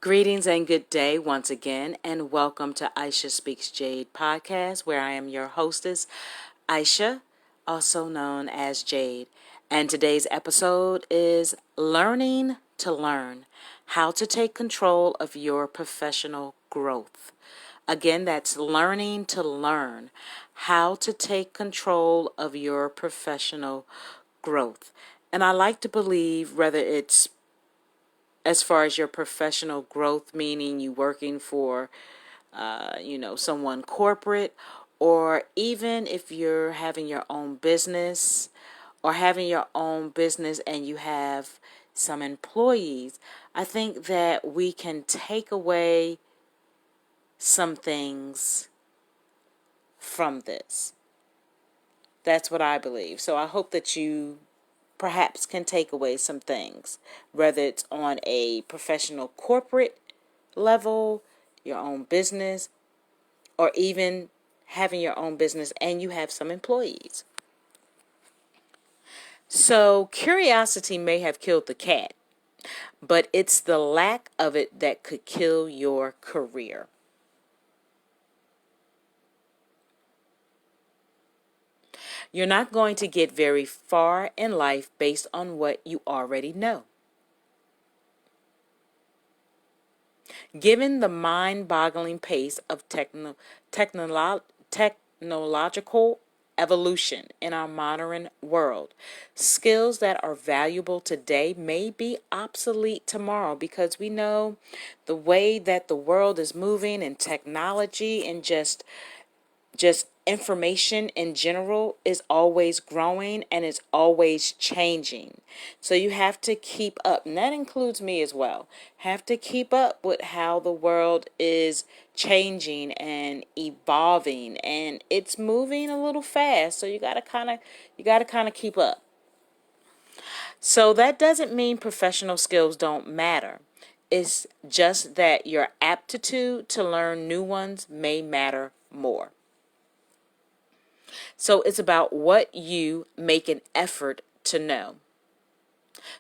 Greetings and good day once again, and welcome to Aisha Speaks Jade podcast, where I am your hostess, Aisha, also known as Jade. And today's episode is Learning to Learn, How to Take Control of Your Professional Growth. Again, that's learning to learn, how to take control of your professional growth. And I like to believe, whether it's as far as your professional growth, meaning you working for, someone corporate, or even if you're having your own business and you have some employees, I think that we can take away some things from this. That's what I believe. So I hope that you perhaps can take away some things, whether it's on a professional corporate level, your own business, or even having your own business and you have some employees. So curiosity may have killed the cat, but it's the lack of it that could kill your career. You're not going to get very far in life based on what you already know. Given the mind-boggling pace of technological evolution in our modern world, skills that are valuable today may be obsolete tomorrow, because we know the way that the world is moving, and technology and just information in general is always growing and it's always changing. So you have to keep up, and that includes me as well. Have to keep up with how the world is changing and evolving, and it's moving a little fast. So you got to kind of keep up. So that doesn't mean professional skills don't matter. It's just that your aptitude to learn new ones may matter more. So it's about what you make an effort to know.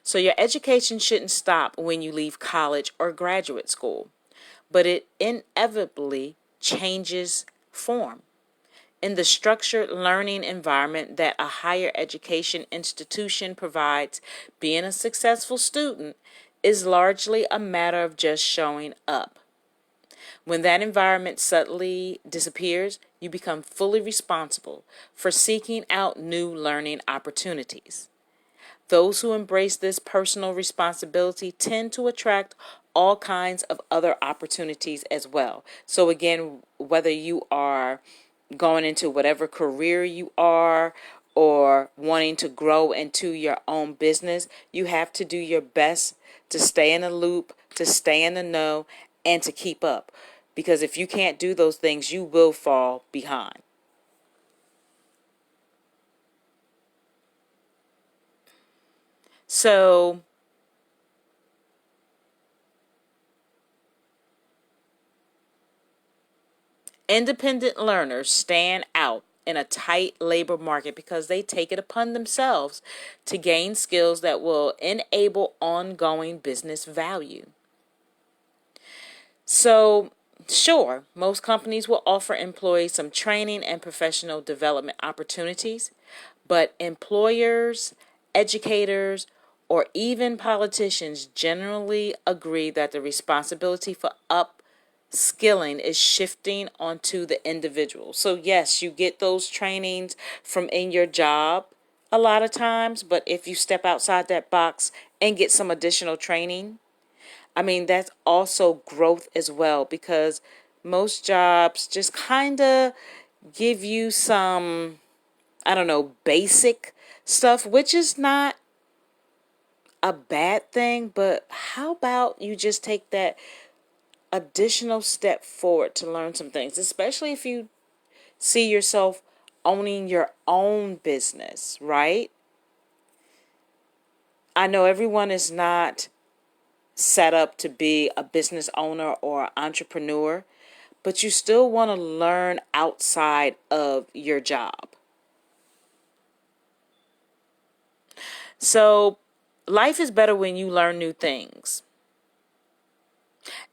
So your education shouldn't stop when you leave college or graduate school, but it inevitably changes form. In the structured learning environment that a higher education institution provides, being a successful student is largely a matter of just showing up. When that environment subtly disappears, you become fully responsible for seeking out new learning opportunities. Those who embrace this personal responsibility tend to attract all kinds of other opportunities as well. So again, whether you are going into whatever career you are or wanting to grow into your own business, you have to do your best to stay in the loop, to stay in the know, and to keep up. Because if you can't do those things, you will fall behind. So independent learners stand out in a tight labor market because they take it upon themselves to gain skills that will enable ongoing business value. So, sure, most companies will offer employees some training and professional development opportunities, but employers, educators, or even politicians generally agree that the responsibility for upskilling is shifting onto the individual. So yes, you get those trainings from in your job a lot of times, but if you step outside that box and get some additional training, I mean, that's also growth as well, because most jobs just kind of give you some, I don't know, basic stuff, which is not a bad thing, but how about you just take that additional step forward to learn some things, especially if you see yourself owning your own business, right? I know everyone is not set up to be a business owner or entrepreneur, but you still want to learn outside of your job. So life is better when you learn new things.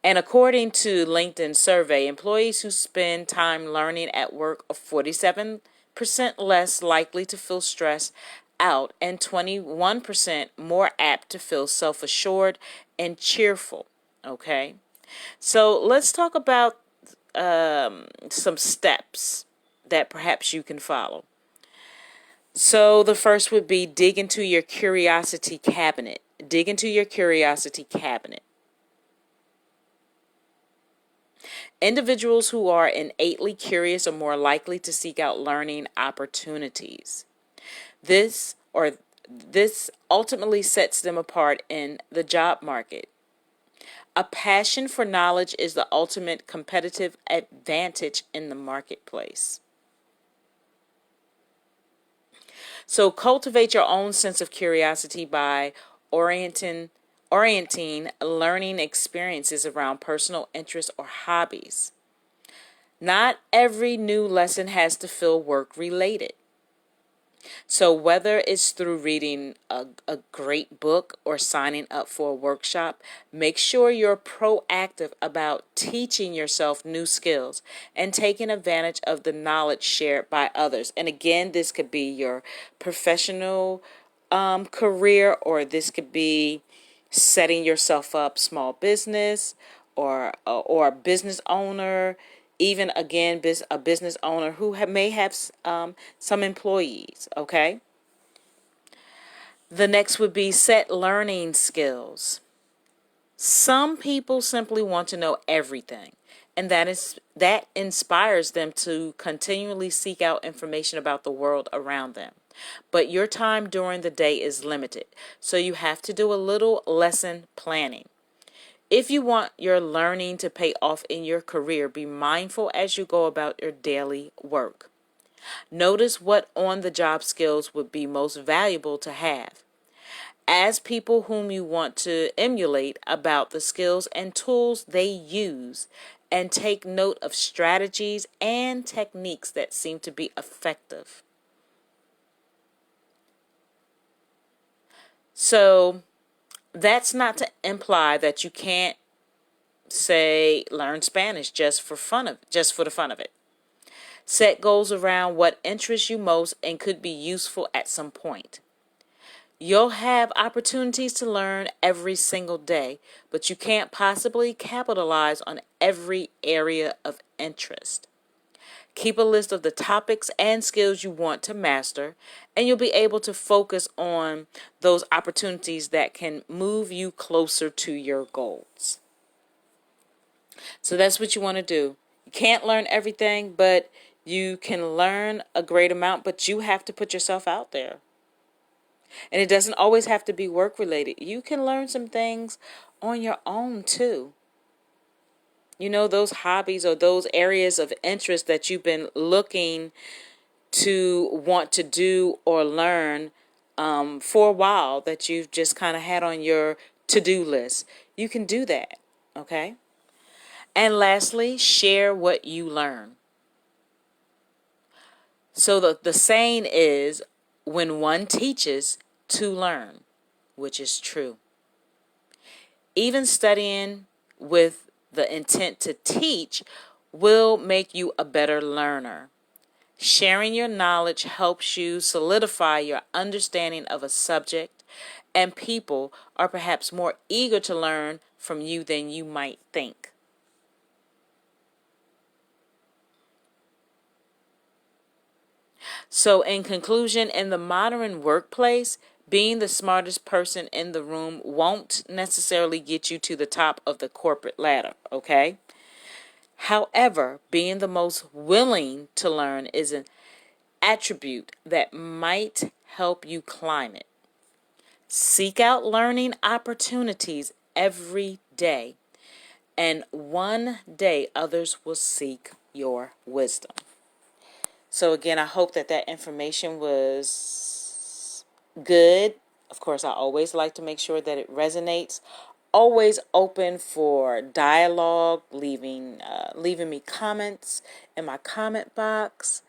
And according to LinkedIn survey, employees who spend time learning at work are 47% less likely to feel stressed out and 21% more apt to feel self-assured and cheerful. Okay? So let's talk about some steps that perhaps you can follow. So the first would be dig into your curiosity cabinet. Dig into your curiosity cabinet. Individuals who are innately curious are more likely to seek out learning opportunities. This ultimately sets them apart in the job market. A passion for knowledge is the ultimate competitive advantage in the marketplace. So cultivate your own sense of curiosity by orienting learning experiences around personal interests or hobbies. Not every new lesson has to feel work related. So whether it's through reading a great book or signing up for a workshop, make sure you're proactive about teaching yourself new skills and taking advantage of the knowledge shared by others. And again, this could be your professional career, or this could be setting yourself up small business, or a business owner, even again a business owner who may have some employees. Okay, the next would be set learning skills. Some people simply want to know everything, and that inspires them to continually seek out information about the world around them. But your time during the day is limited, so you have to do a little lesson planning. If you want your learning to pay off in your career, be mindful as you go about your daily work. Notice what on-the-job skills would be most valuable to have. Ask people whom you want to emulate about the skills and tools they use, and take note of strategies and techniques that seem to be effective. So that's not to imply that you can't, say, learn Spanish just for the fun of it. Set goals around what interests you most and could be useful at some point. You'll have opportunities to learn every single day, but you can't possibly capitalize on every area of interest. Keep a list of the topics and skills you want to master, and you'll be able to focus on those opportunities that can move you closer to your goals. So that's what you want to do. You can't learn everything, but you can learn a great amount, but you have to put yourself out there. And it doesn't always have to be work related. You can learn some things on your own too. You know, those hobbies or those areas of interest that you've been looking to want to do or learn for a while, that you've just kind of had on your to-do list. You can do that, okay? And lastly, share what you learn. So the saying is, when one teaches, to learn, which is true. Even studying with the intent to teach will make you a better learner. Sharing your knowledge helps you solidify your understanding of a subject, and people are perhaps more eager to learn from you than you might think. So in conclusion, in the modern workplace, being the smartest person in the room won't necessarily get you to the top of the corporate ladder, okay? However, being the most willing to learn is an attribute that might help you climb it. Seek out learning opportunities every day, and one day others will seek your wisdom. So again, I hope that information was good. Of course, I always like to make sure that it resonates. Always open for dialogue, leaving me comments in my comment box,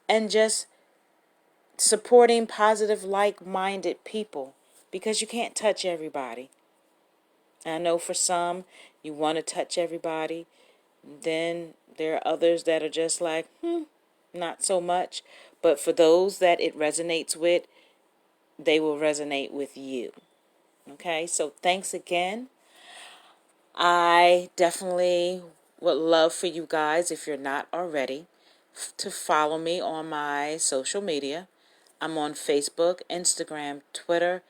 and just supporting positive, like-minded people, because you can't touch everybody. I know for some, you want to touch everybody. Then there are others that are just like, not so much. But for those that it resonates with, they will resonate with you. Okay, so thanks again. I definitely would love for you guys, if you're not already, to follow me on my social media. I'm on Facebook, Instagram, Twitter,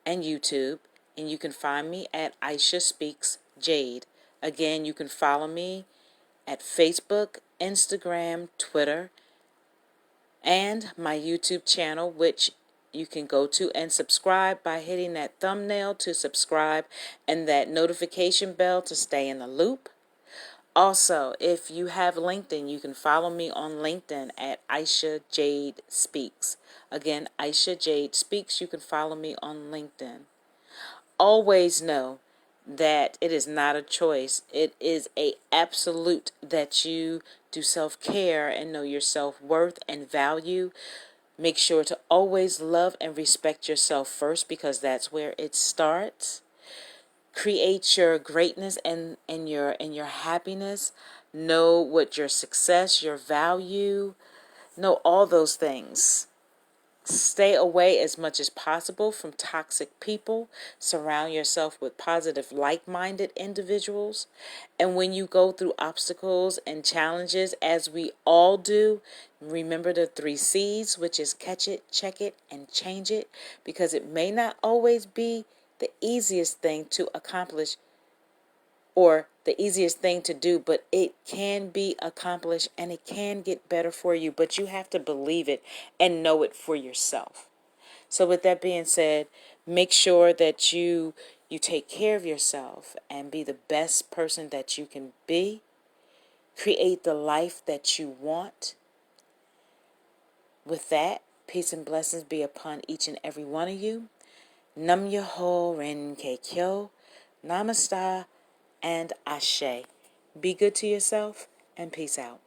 and YouTube. And you can find me at Aisha Speaks Jade. Again, you can follow me at Facebook, Instagram, Twitter, and my YouTube channel, which you can go to and subscribe by hitting that thumbnail to subscribe and that notification bell to stay in the loop. Also, if you have LinkedIn, you can follow me on LinkedIn at Aisha Jade Speaks. Again, Aisha Jade Speaks. You can follow me on LinkedIn. Always know that it is not a choice. It is a absolute that you do self-care and know your self-worth and value. Make sure to always love and respect yourself first, because that's where it starts. Create your greatness and your happiness. Know what your success, your value, know all those things. Stay away as much as possible from toxic people. Surround yourself with positive, like-minded individuals. And when you go through obstacles and challenges, as we all do, remember the 3 C's, which is catch it, check it, and change it, because it may not always be the easiest thing to accomplish or the easiest thing to do, but it can be accomplished and it can get better for you, but you have to believe it and know it for yourself. So with that being said, make sure that you take care of yourself and be the best person that you can be. Create the life that you want. With that, peace and blessings be upon each and every one of you. Nam Myoho Renge Kyo, Namaste, and Ashe. Be good to yourself, and peace out.